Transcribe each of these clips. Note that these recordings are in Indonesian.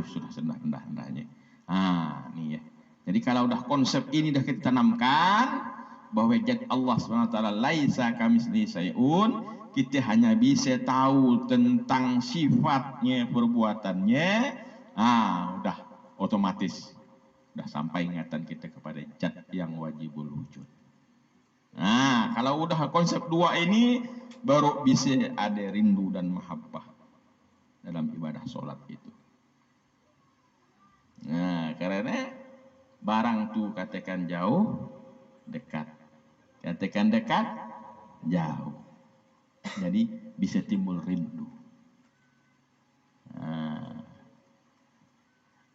itu sudah rendah-rendahnya. Nih ya. Jadi kalau udah konsep ini dah kita tanamkan bahwa zat Allah SWT laisa kamitslihi syai'un, kita hanya bisa tahu tentang sifatnya, perbuatannya, udah otomatis udah sampai ingatan kita kepada zat yang wajibul wujud. Kalau udah konsep dua ini baru bisa ada rindu dan mahabbah dalam ibadah sholat itu. Karena barang tu katakan jauh, dekat. Katakan dekat, jauh. Jadi bisa timbul rindu.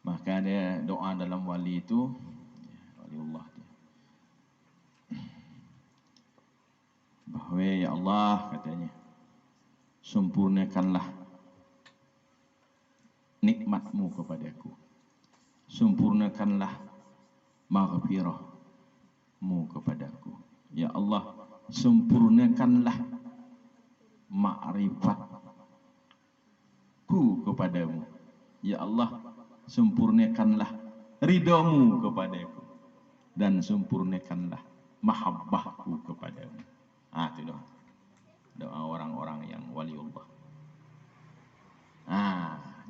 Maka ada doa dalam wali itu, waliullah, bahwa ya Allah katanya, sempurnakanlah nikmatmu kepadaku, sempurnakanlah maghfirahmu kepadaku. Ya Allah, sempurnakanlah ma'rifatku kepadamu. Ya Allah, sempurnakanlah ridhamu kepadaku dan sempurnakanlah mahabbahku kepadamu. Itu doa orang-orang yang waliullah.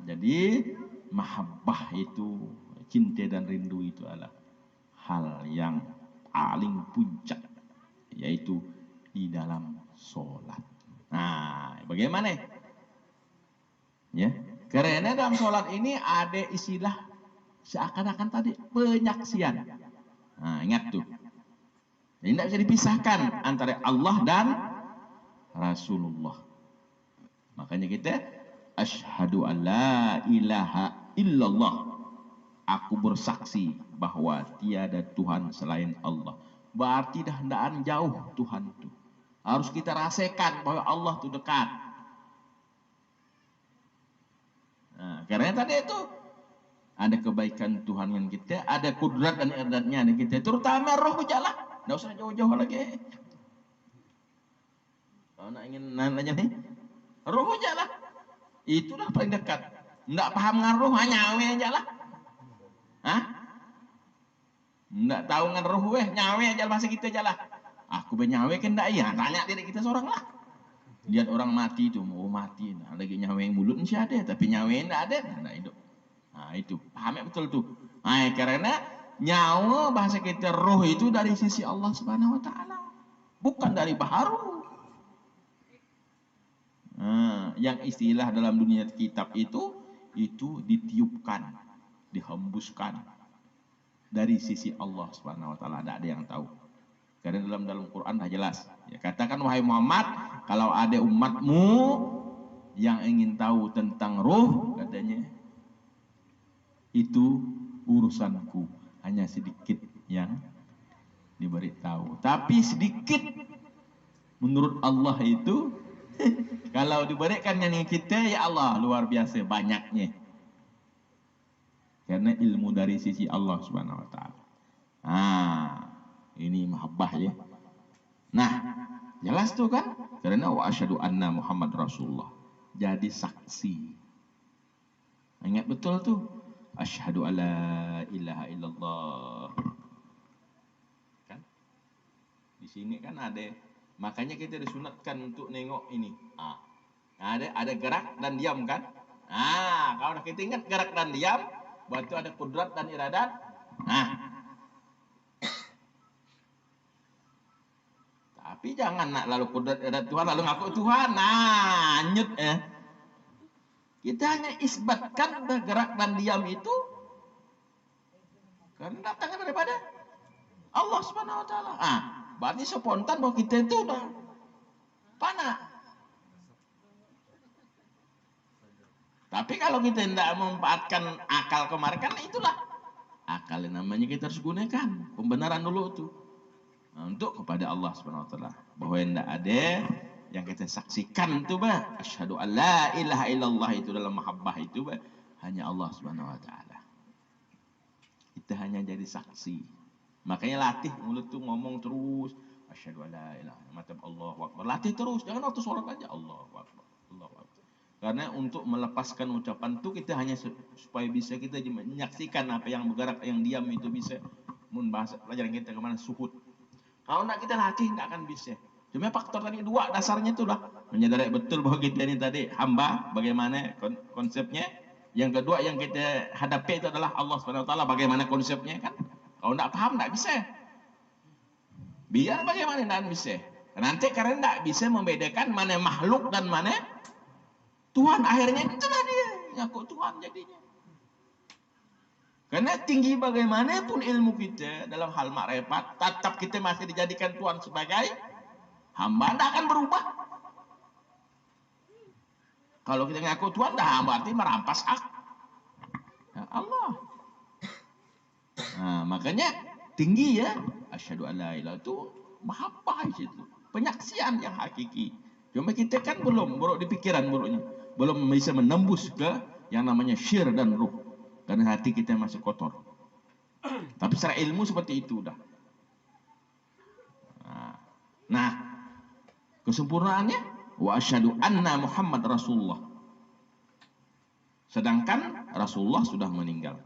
Jadi mahabbah itu, cinta dan rindu itu adalah hal yang paling puncak, yaitu di dalam sholat. Bagaimana? Ya, karena dalam sholat ini ada istilah seakan-akan tadi penyaksian. Ingat tuh. Jadi tidak bisa dipisahkan antara Allah dan Rasulullah. Makanya kita asyhadu an la ilaha illallah. Aku bersaksi bahwa tiada Tuhan selain Allah. Berarti dah hendaan jauh Tuhan itu. Harus kita rasakan bahwa Allah itu dekat. Karena tadi itu ada kebaikan Tuhan yang kita, ada kudrat dan iradatnya di kita, terutama roh jalan. Tidak usah jauh-jauh lagi. Kalau nak ingin nanya nih, roh jalan. Itulah paling dekat. Tidak paham dengan roh, hanya nyawe aja lah. Tidak tahu dengan roh, nyawe aja bahasa kita aja lah. Aku bernyawe kan tidak, iya. Tanya diri kita seorang lah. Lihat orang mati itu, mati. Lagi nyawe yang mulut masih ada, tapi nyawe tidak ada, tidak hidup. Itu pahamnya betul tuh. Karena nyawa bahasa kita roh itu dari sisi Allah Subhanahu Wa Taala, bukan dari baharu. Yang istilah dalam dunia kitab itu ditiupkan, dihembuskan dari sisi Allah Subhanahu Wa Taala. Tidak ada yang tahu. Karena dalam Quran dah jelas. Ya, katakan wahai Muhammad, kalau ada umatmu yang ingin tahu tentang ruh, katanya, itu urusanku, hanya sedikit yang diberitahu. Tapi sedikit menurut Allah itu kalau diberikan yang kita, ya Allah, luar biasa banyaknya. Karena ilmu dari sisi Allah Subhanahu Wa Taala. Ini mahabbah ya. Nah, jelas tuh kan? Karena wa asyhadu anna Muhammad Rasulullah. Jadi saksi. Ingat betul tuh. Asyhadu alla ilaha illallah. Kan? Di sini kan ada, makanya kita disunatkan untuk nengok ini. Ada gerak dan diam kan? Kalau kita ingat gerak dan diam, berarti ada kudrat dan iradat. Tapi jangan nak lalu kudrat iradat Tuhan lalu ngaku Tuhan. Nyut Kita hanya isbatkan bergerak dan diam itu karena datangnya daripada Allah Subhanahu Wa Taala. Berarti spontan bahwa kita itu udah panah. Tapi kalau kita tidak memanfaatkan akal kemarin, kan itulah akal yang namanya kita harus gunakan. Pembenaran dulu tuh untuk kepada Allah Subhanahu Wa Taala, bahwa tidak ada yang kita saksikan itu asyhadu an la ilaha illallah, itu dalam mahabbah itu hanya Allah Subhanahu Wa Taala. Kita hanya jadi saksi. Makanya latih mulut tuh ngomong terus asyhadu an la ilaha illallah, Allahu akbar. Latih terus, jangan waktu sholat aja Allahu akbar, Allahu akbar. Karena untuk melepaskan ucapan itu kita hanya supaya bisa kita menyaksikan apa yang bergerak, yang diam itu bisa. Mun bahasa pelajaran kita kemana suhud. Kalau enggak kita latih enggak akan bisa. Cuma faktor tadi dua dasarnya itu lah menyadari betul bahwa kita ini tadi hamba, bagaimana konsepnya. Yang kedua yang kita hadapi itu adalah Allah Subhanahu wa taala, bagaimana konsepnya kan. Kalau enggak paham enggak bisa. Biar bagaimana enggak bisa. Nanti karena enggak bisa membedakan mana makhluk dan mana Tuhan, akhirnya itulah dia ngaku Tuhan jadinya. Karena tinggi bagaimanapun ilmu kita dalam hal makrifat, tetap kita masih dijadikan Tuhan sebagai hamba, tidak akan berubah. Kalau kita ngaku Tuhan, dah berarti merampas hak ya Allah. Nah, makanya tinggi ya, asyhadu an la ilaha itu mahabbah itu, penyaksian yang hakiki. Cuma kita kan belum, buruk di pikiran buruknya. Belum bisa menembus ke yang namanya syir dan ruh, karena hati kita masih kotor. Tapi secara ilmu seperti itu dah. Nah, kesempurnaannya wa asyhadu anna Muhammad Rasulullah. Sedangkan Rasulullah sudah meninggal.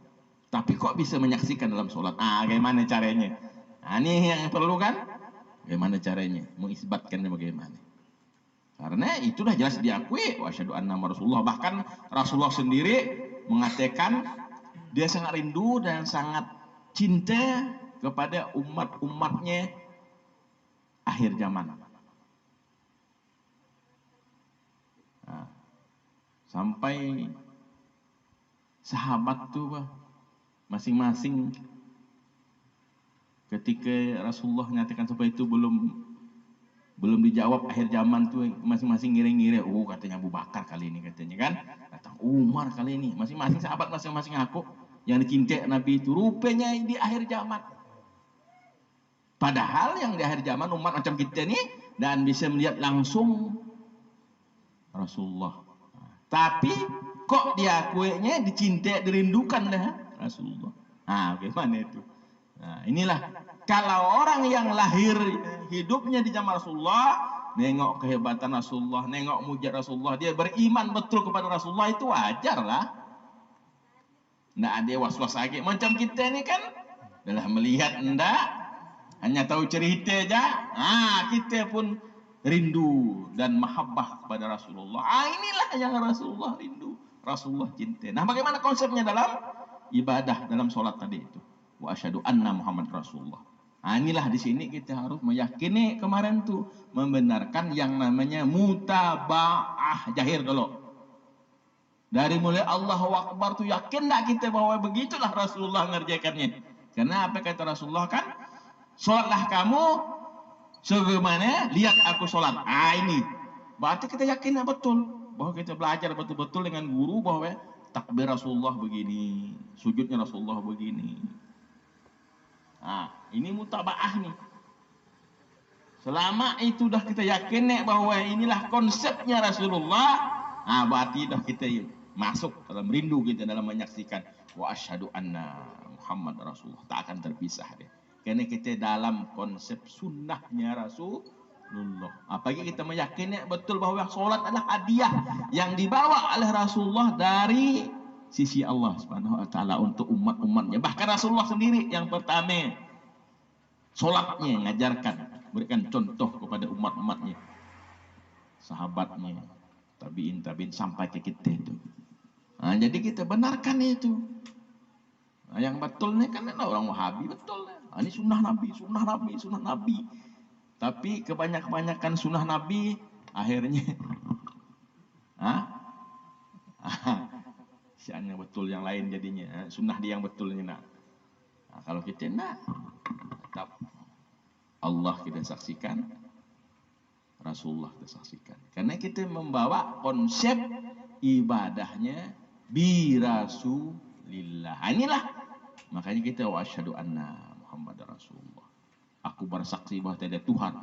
Tapi kok bisa menyaksikan dalam sholat? Bagaimana caranya? Ini yang perlu kan? Bagaimana caranya? Mengisbatkannya bagaimana? Karena itu sudah jelas diakui wa asyhadu anna Rasulullah. Bahkan Rasulullah sendiri mengatakan dia sangat rindu dan sangat cinta kepada umat-umatnya akhir zaman. Nah, sampai sahabat tuh masing-masing ketika Rasulullah nyatakan seperti itu belum dijawab akhir zaman tuh masing-masing ngiring-ngiring. Katanya Abu Bakar kali ini katanya kan, datang Umar kali ini, masing-masing sahabat masing-masing aku yang dicintai Nabi itu rupanya di akhir zaman. Padahal yang di akhir zaman umat macam kita nih dan bisa melihat langsung Rasulullah. Tapi kok diakuinya dicintai, dirindukan dah Rasulullah. Bagaimana itu? Inilah kalau orang yang lahir hidupnya di zaman Rasulullah, nengok kehebatan Rasulullah, nengok mujizat Rasulullah, dia beriman betul kepada Rasulullah, itu wajar lah. Nggak ada was-was lagi. Macam kita ini kan, adalah melihat enggak, hanya tahu cerita aja. Kita pun rindu dan mahabbah kepada Rasulullah. Inilah yang Rasulullah rindu, Rasulullah cinta. Nah, bagaimana konsepnya dalam ibadah, dalam sholat tadi itu? Wa asyhadu anna Muhammad Rasulullah. Inilah di sini kita harus meyakini kemarin tuh membenarkan yang namanya mutaba'ah jahir dulu. Dari mulai Allahu Akbar tuh yakin tak kita bahwa begitulah Rasulullah mengerjakannya. Karena apa kata Rasulullah kan? Sholatlah kamu sebagaimana lihat aku sholat. Ini berarti kita yakin betul bahwa kita belajar betul-betul dengan guru bahwa takbir Rasulullah begini, sujudnya Rasulullah begini. Ini mutaba'ah nih. Selama itu dah kita yakin bahwa inilah konsepnya Rasulullah, berarti dah kita masuk dalam rindu kita dalam menyaksikan wa asyhadu anna Muhammad Rasulullah. Tak akan terpisah deh. Karena kita dalam konsep sunnahnya Rasulullah. Apalagi kita meyakini betul bahwa sholat adalah hadiah yang dibawa oleh Rasulullah dari sisi Allah Subhanahu wa taala untuk umat-umatnya. Bahkan Rasulullah sendiri yang pertama sholatnya ngajarkan, berikan contoh kepada umat-umatnya, sahabatnya, tabiin sampai ke kita itu. Jadi kita benarkan itu. Yang betulnya kan orang Wahabi betul. Ini sunnah Nabi, sunnah Nabi, sunnah Nabi. Tapi kebanyakan sunnah Nabi akhirnya yang betul yang lain jadinya. Sunnah dia yang betulnya. Kalau kita tetap Allah kita saksikan, Rasulullah kita saksikan. Karena kita membawa konsep ibadahnya bi Rasulillah. Inilah makanya kita wa asyhadu anna Muhammad Rasulullah. Aku bersaksi bahwa tiada Tuhan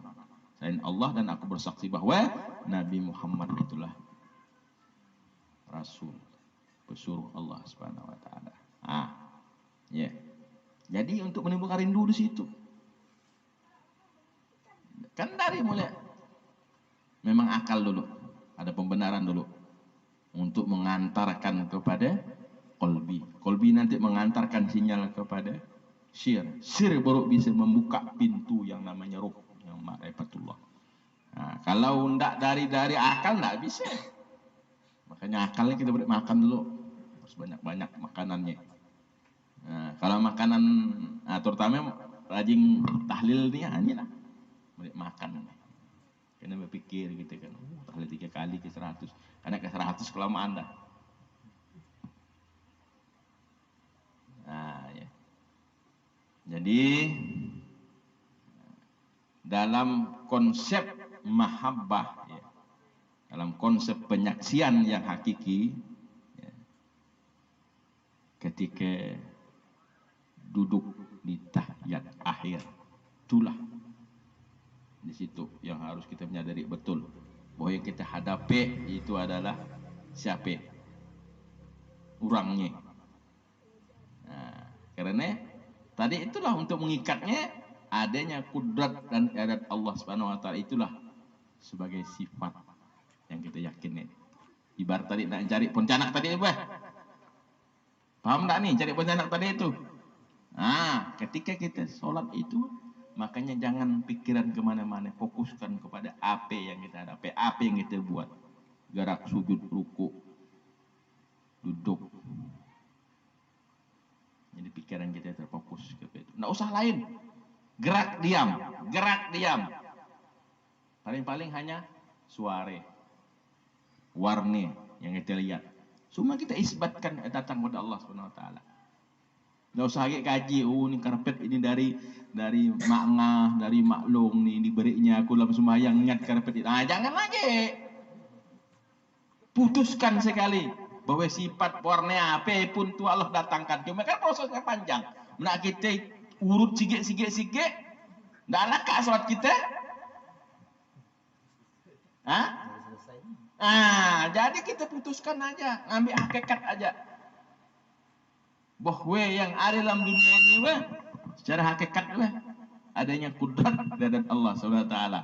selain Allah dan aku bersaksi bahwa Nabi Muhammad itulah Rasul, pesuruh Allah Subhanahu wa taala. Jadi untuk menimbulkan rindu di situ. Kan dari mulai memang akal dulu, ada pembenaran dulu. untuk mengantarkan kepada kolbi. Kolbi nanti mengantarkan sinyal kepada sir. Sir baru bisa membuka pintu yang namanya ruh, yang ma'rifatullah. Nah, kalau tidak dari akal tidak bisa. Makanya akalnya kita beri makan dulu, harus banyak-banyak makanannya. Nah, kalau makanan, terutama rajin tahlil ini lah, beri makan. Karena berpikir gitu kan, tahlil 3 kali ke 100, karena ke 100 kelamaan dah. Nah, ya. Jadi dalam konsep mahabbah, ya, dalam konsep penyaksian yang hakiki, ya, ketika duduk di tahiyat akhir, itulah di situ yang harus kita menyadari betul bahwa yang kita hadapi itu adalah siapa? Orangnya. Nah, karena tadi itulah untuk mengikatnya adanya kudrat dan iradat Allah Subhanahu wa taala, itulah sebagai sifat yang kita yakini. Ibarat tadi nak cari poncanak tadi apa? Paham tak nih cari poncanak tadi itu? Ketika kita sholat itu, makanya jangan pikiran kemana-mana, fokuskan kepada apa yang kita hadapi, apa yang kita buat. Gerak sujud, ruku, duduk. Jadi pikiran kita terfokus ke itu. Nggak usah lain. Gerak diam, gerak diam. Paling-paling hanya suara, warna yang kita lihat. Semua kita isbatkan datang kepada Allah Subhanahu wa taala. Nggak usah kaji, ini karpet ini dari makna, dari maklum nih diberinya aku dalam sembahyang niat karpet itu. Jangan lagi. Putuskan sekali bahwa sifat warna apa pun itu Allah datangkan. Cuma kan prosesnya panjang. Nak kita urut sikit, ndak lakak sholat kita. Jadi kita putuskan aja, ambil hakikat aja. Bahwa yang ada dalam dunia ini secara hakikat adanya kudrat dari Allah Subhanahu wa taala.